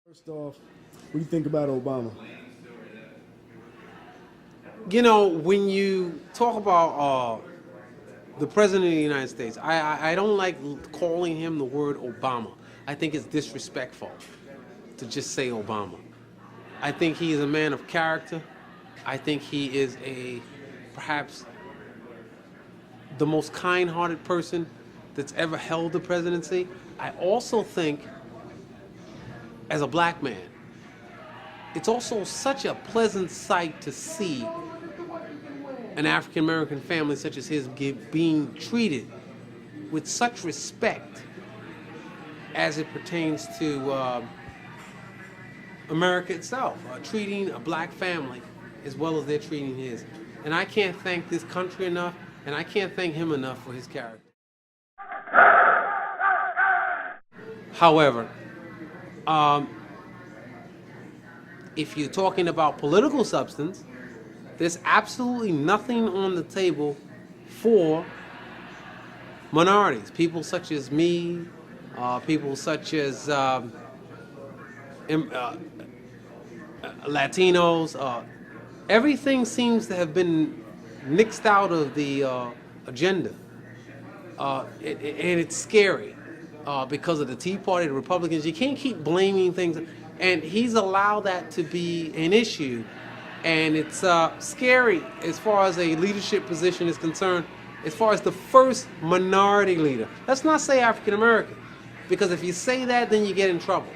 First off, what do you think about Obama? You know, when you talk about the President of the United States, I don't like calling him the word Obama. I think it's disrespectful to just say Obama. I think he is a man of character. I think he is perhaps the most kind-hearted person that's ever held the presidency. I also think, as a black man, it's also such a pleasant sight to see an African-American family such as his being treated with such respect as it pertains to America itself, treating a black family as well as they're treating his. And I can't thank this country enough, and I can't thank him enough for his character. However, if you're talking about political substance, there's absolutely nothing on the table for minorities, people such as me, people such as Latinos. Everything seems to have been nixed out of the agenda, and it's scary because of the Tea Party, the Republicans. You can't keep blaming things, and he's allowed that to be an issue. And it's scary as far as a leadership position is concerned, as far as the first minority leader. Let's not say African American, because if you say that, then you get in trouble.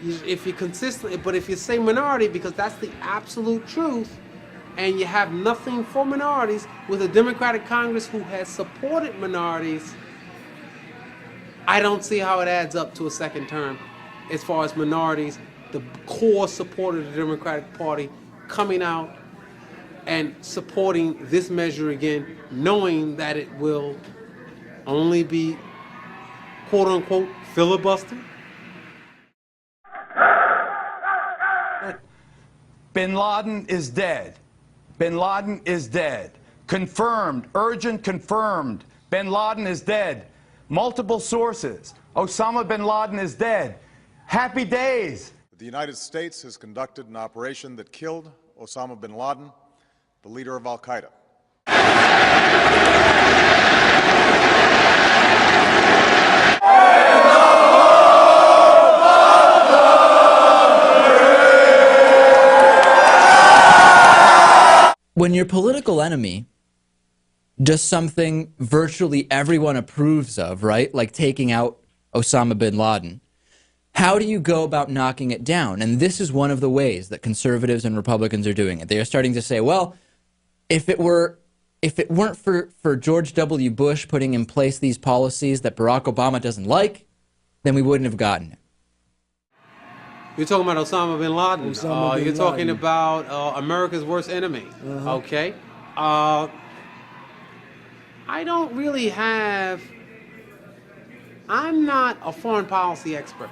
If you consistently, but if you say minority, because that's the absolute truth, and you have nothing for minorities with a Democratic Congress who has supported minorities, I don't see how it adds up to a second term as far as minorities, the core support of the Democratic Party, coming out and supporting this measure again, knowing that it will only be, quote unquote, filibuster. Bin Laden is dead. Bin Laden is dead. Confirmed, urgent confirmed. Bin Laden is dead. Multiple sources. Osama bin Laden is dead. Happy days. The United States has conducted an operation that killed Osama bin Laden, the leader of al-Qaeda. When your political enemy does something virtually everyone approves of, right, like taking out Osama bin Laden, how do you go about knocking it down? And this is one of the ways that conservatives and Republicans are doing it. They are starting to say, well, if it weren't for George W. Bush putting in place these policies that Barack Obama doesn't like, then we wouldn't have gotten it. You're talking about Osama bin Laden. You're talking Laden. about America's worst enemy. Okay. I don't really have. I'm not a foreign policy expert,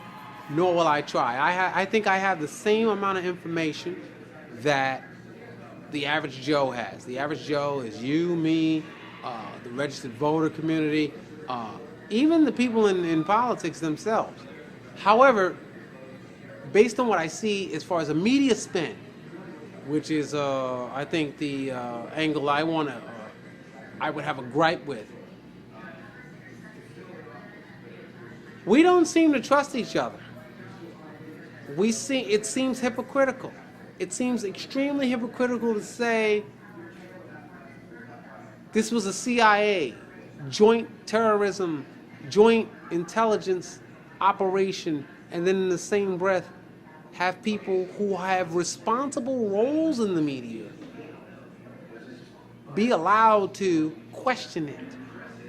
nor will I try. I think I have the same amount of information that the average Joe has. The average Joe is you, me, the registered voter community, even the people in politics themselves. However, based on what I see as far as a media spin, which is, I think, the angle I would have a gripe with, we don't seem to trust each other. It seems hypocritical. It seems extremely hypocritical to say this was a CIA, joint terrorism, joint intelligence operation, and then in the same breath have people who have responsible roles in the media be allowed to question it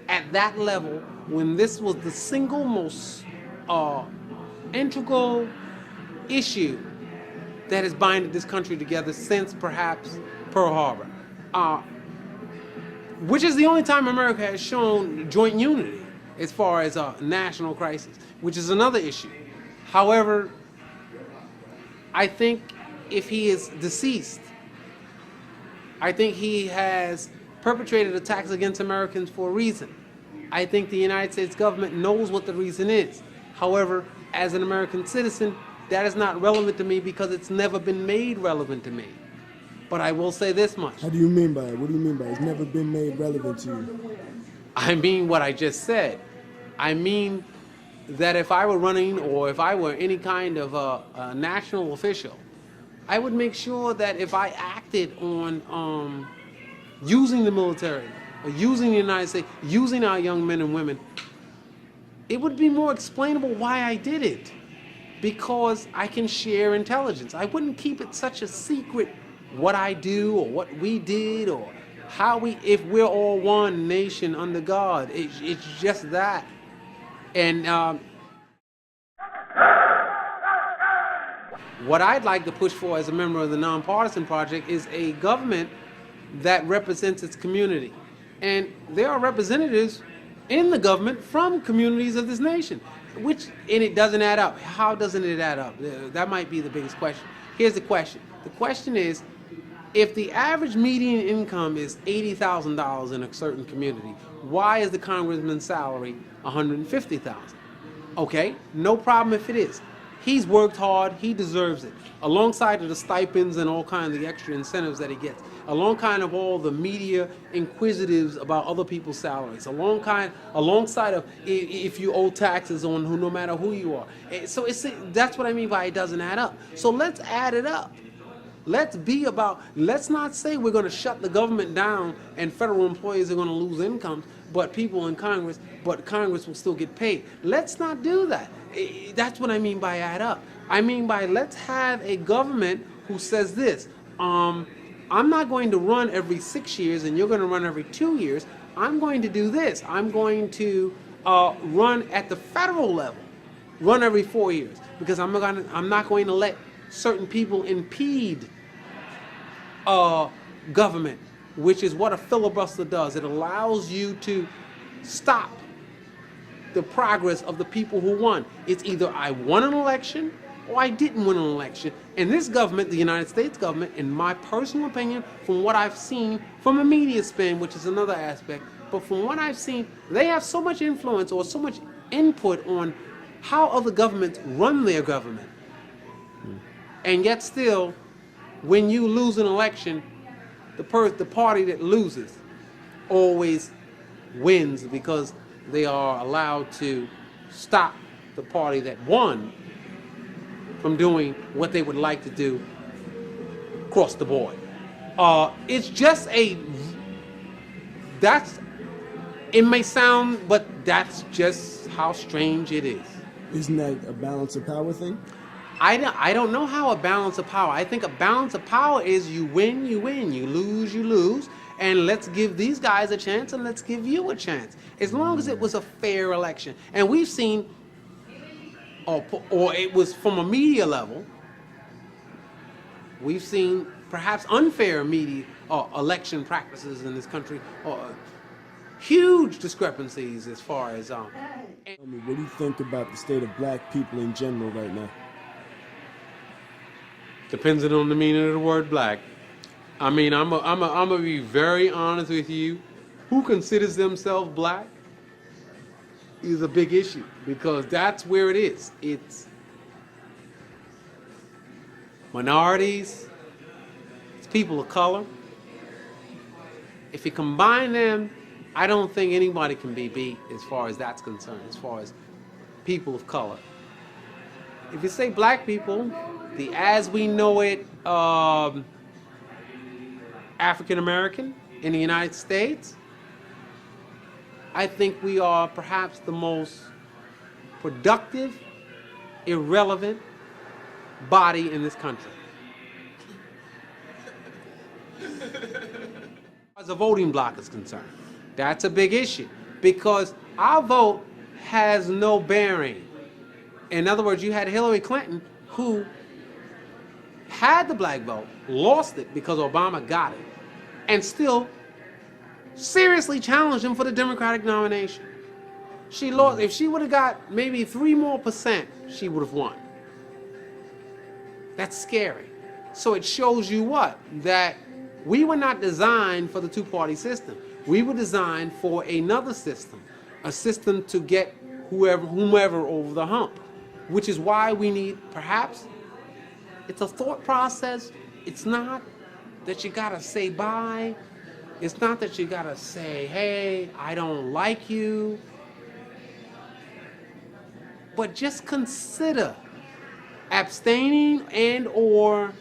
at that level when this was the single most integral issue that has binded this country together since perhaps Pearl Harbor, which is the only time America has shown joint unity as far as a national crisis, which is another issue. However, I think if he is deceased, I think he has perpetrated attacks against Americans for a reason. I think the United States government knows what the reason is. However, as an American citizen, that is not relevant to me because it's never been made relevant to me. But I will say this much. How do you mean by it? What do you mean by it? It's never been made relevant to you? I mean what I just said. I mean that if I were running or if I were any kind of a national official, I would make sure that if I acted on using the military, or using the United States, using our young men and women, it would be more explainable why I did it. Because I can share intelligence. I wouldn't keep it such a secret what I do or what we did or how we, if we're all one nation under God. It's just that. And what I'd like to push for as a member of the Non Partisan Project is a government that represents its community. And there are representatives in the government from communities of this nation, and it doesn't add up. How doesn't it add up? That might be the biggest question. Here's the question. The question is, if the average median income is $80,000 in a certain community, why is the congressman's salary $150,000? Okay, no problem if it is. He's worked hard, he deserves it. Alongside of the stipends and all kinds of the extra incentives that he gets. Alongside of all the media inquisitives about other people's salaries. Alongside of if you owe taxes on who, no matter who you are. So that's what I mean by it doesn't add up. So let's add it up. Let's not say we're going to shut the government down and federal employees are going to lose incomes, but Congress will still get paid. Let's not do that. That's what I mean by add up. I mean by let's have a government who says this, I'm not going to run every 6 years and you're going to run every 2 years. I'm going to do this. I'm going to run at the federal level, run every 4 years, because I'm not going to let certain people impede government, which is what a filibuster does. It allows you to stop the progress of the people who won. It's either I won an election or I didn't win an election. And this government, the United States government, in my personal opinion, from what I've seen from a media spin, which is another aspect, but from what I've seen, they have so much influence or so much input on how other governments run their government. And yet still, when you lose an election, the party that loses always wins because they are allowed to stop the party that won from doing what they would like to do across the board. It's just it may sound, but that's just how strange it is. Isn't that a balance of power thing? I don't know how a balance of power. I think a balance of power is you win, you lose, and let's give these guys a chance and let's give you a chance. As long as it was a fair election. And we've seen, or it was from a media level, we've seen perhaps unfair media election practices in this country, huge discrepancies as far as... What do you think about the state of black people in general right now? Depends on the meaning of the word black. I mean, I'm gonna be very honest with you. Who considers themselves black is a big issue because that's where it is. It's minorities, it's people of color. If you combine them, I don't think anybody can be beat as far as that's concerned, as far as people of color. If you say black people, the as we know it African American in the United States, I think we are perhaps the most productive, irrelevant body in this country. As the voting bloc is concerned, that's a big issue because our vote has no bearing. In other words, you had Hillary Clinton who had the black vote, lost it because Obama got it, and still seriously challenged him for the Democratic nomination. She lost. If she would have got maybe 3% more, she would have won. That's scary. So it shows you what? That we were not designed for the two-party system. We were designed for another system, a system to get whomever over the hump. which is why we need, perhaps, it's a thought process. It's not that you gotta say bye. It's not that you gotta say, hey, I don't like you. But just consider abstaining and or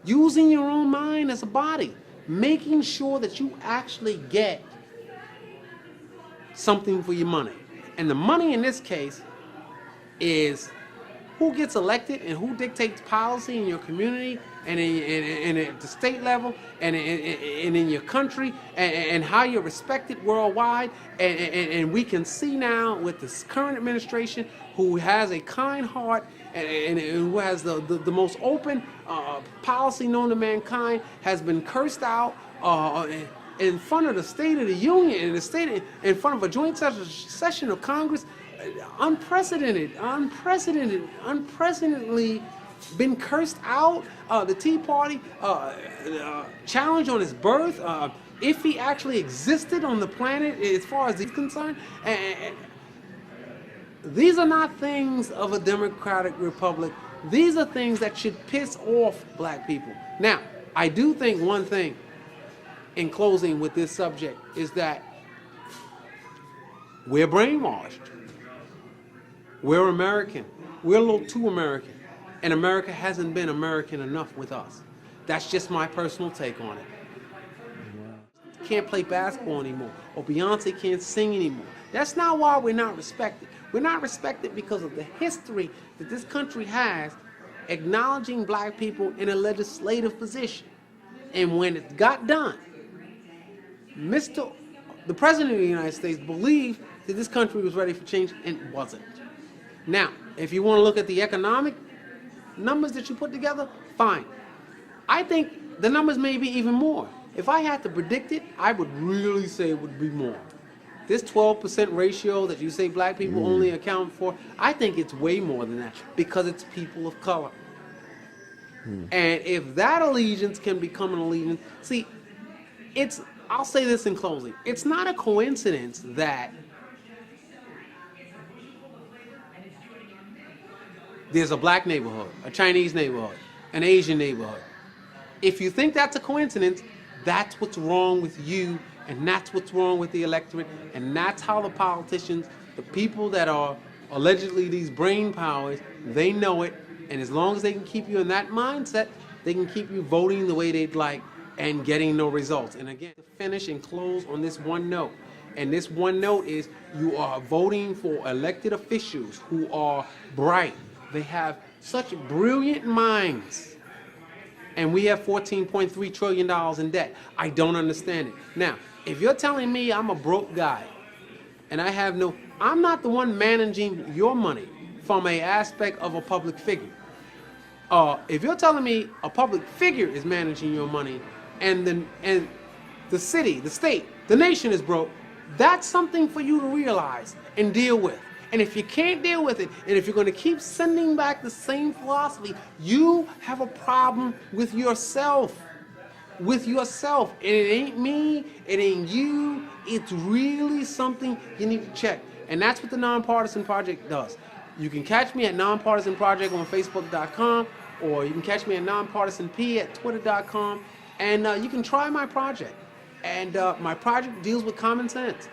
using your own mind as a body, making sure that you actually get something for your money. And the money in this case is who gets elected and who dictates policy in your community and at the state level and in your country and how you're respected worldwide. And we can see now with this current administration who has a kind heart and who has the most open policy known to mankind, has been cursed out in front of the State of the Union, in front of a joint session of Congress, unprecedentedly been cursed out. The Tea Party challenge on his birth, if he actually existed on the planet as far as he's concerned. And these are not things of a democratic republic. These are things that should piss off black people. Now, I do think one thing in closing with this subject is that we're brainwashed. We're American. We're a little too American. And America hasn't been American enough with us. That's just my personal take on it. Can't play basketball anymore, or Beyonce can't sing anymore. That's not why we're not respected. We're not respected because of the history that this country has acknowledging black people in a legislative position. And when it got done, the President of the United States believed that this country was ready for change, and it wasn't. Now, if you want to look at the economic numbers that you put together, fine. I think the numbers may be even more. If I had to predict it, I would really say it would be more. This 12% ratio that you say black people only account for, I think it's way more than that because it's people of color. And if that allegiance can become an allegiance, see, I'll say this in closing. It's not a coincidence that there's a black neighborhood, a Chinese neighborhood, an Asian neighborhood. If you think that's a coincidence, that's what's wrong with you, and that's what's wrong with the electorate, and that's how the politicians, the people that are allegedly these brain powers, they know it, and as long as they can keep you in that mindset, they can keep you voting the way they'd like and getting no results. And again, to finish and close on this one note, and this one note is you are voting for elected officials who are bright. They have such brilliant minds. And we have $14.3 trillion in debt. I don't understand it. Now, if you're telling me I'm a broke guy and I'm not the one managing your money from an aspect of a public figure. If you're telling me a public figure is managing your money and the city, the state, the nation is broke, that's something for you to realize and deal with. And if you can't deal with it, and if you're going to keep sending back the same philosophy, you have a problem with yourself. With yourself. And it ain't me, it ain't you. It's really something you need to check. And that's what the Non Partisan Project does. You can catch me at Non Partisan Project on Facebook.com, or you can catch me at Non Partisan P at Twitter.com. And you can try my project. And my project deals with common sense.